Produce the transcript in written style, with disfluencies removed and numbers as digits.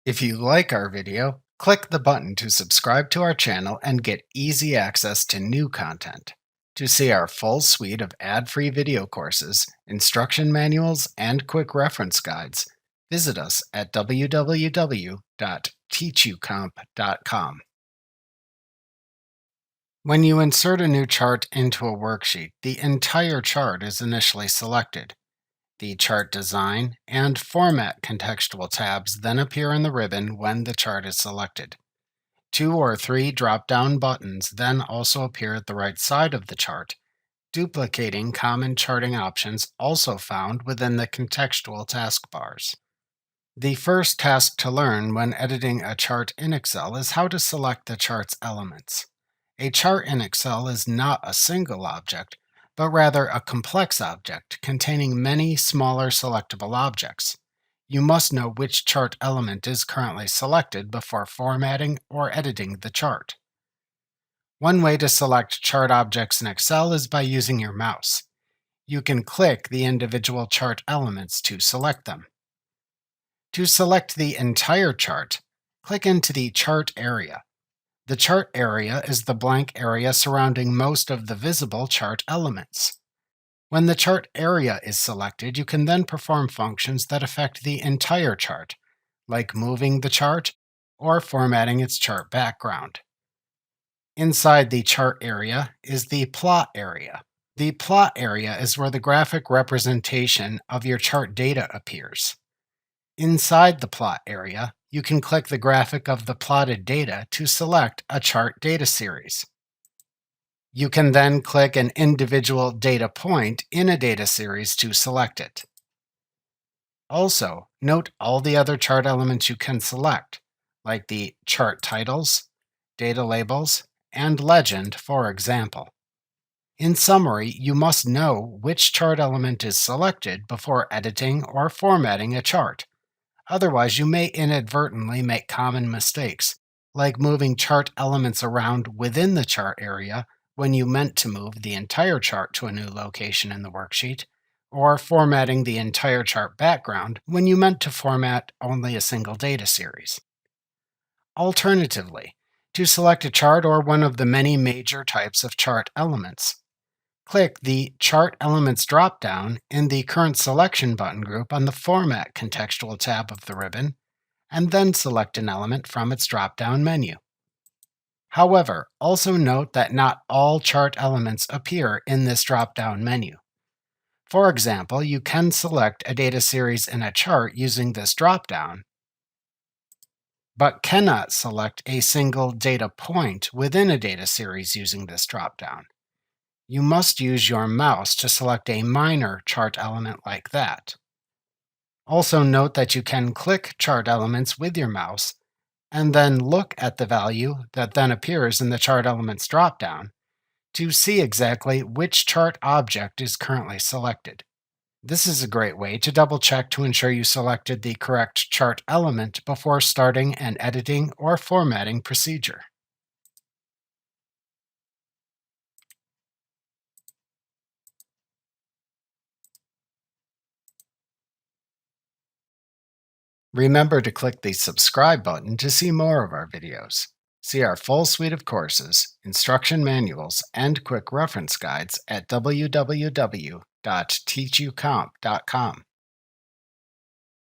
If you like our video, click the button to subscribe to our channel and get easy access to new content. To see our full suite of ad-free video courses, instruction manuals, and quick reference guides, visit us at www.teachucomp.com. When you insert a new chart into a worksheet, the entire chart is initially selected. The Chart Design and Format contextual tabs then appear in the ribbon when the chart is selected. 2 or 3 drop-down buttons then also appear at the right side of the chart, duplicating common charting options also found within the contextual taskbars. The first task to learn when editing a chart in Excel is how to select the chart's elements. A chart in Excel is not a single object, but rather a complex object containing many smaller selectable objects. You must know which chart element is currently selected before formatting or editing the chart. One way to select chart objects in Excel is by using your mouse. You can click the individual chart elements to select them. To select the entire chart, click into the chart area. The chart area is the blank area surrounding most of the visible chart elements. When the chart area is selected, you can then perform functions that affect the entire chart, like moving the chart or formatting its chart background. Inside the chart area is the plot area. The plot area is where the graphic representation of your chart data appears. Inside the plot area, you can click the graphic of the plotted data to select a chart data series. You can then click an individual data point in a data series to select it. Also, note all the other chart elements you can select, like the chart titles, data labels, and legend, for example. In summary, you must know which chart element is selected before editing or formatting a chart. Otherwise, you may inadvertently make common mistakes, like moving chart elements around within the chart area when you meant to move the entire chart to a new location in the worksheet, or formatting the entire chart background when you meant to format only a single data series. Alternatively, to select a chart or one of the many major types of chart elements, click the Chart Elements drop-down in the Current Selection button group on the Format contextual tab of the ribbon, and then select an element from its drop-down menu. However, also note that not all chart elements appear in this drop-down menu. For example, you can select a data series in a chart using this drop-down, but cannot select a single data point within a data series using this drop-down. You must use your mouse to select a minor chart element like that. Also note that you can click chart elements with your mouse and then look at the value that then appears in the chart elements dropdown to see exactly which chart object is currently selected. This is a great way to double check to ensure you selected the correct chart element before starting an editing or formatting procedure. Remember to click the subscribe button to see more of our videos. See our full suite of courses, instruction manuals, and quick reference guides at www.teachucomp.com.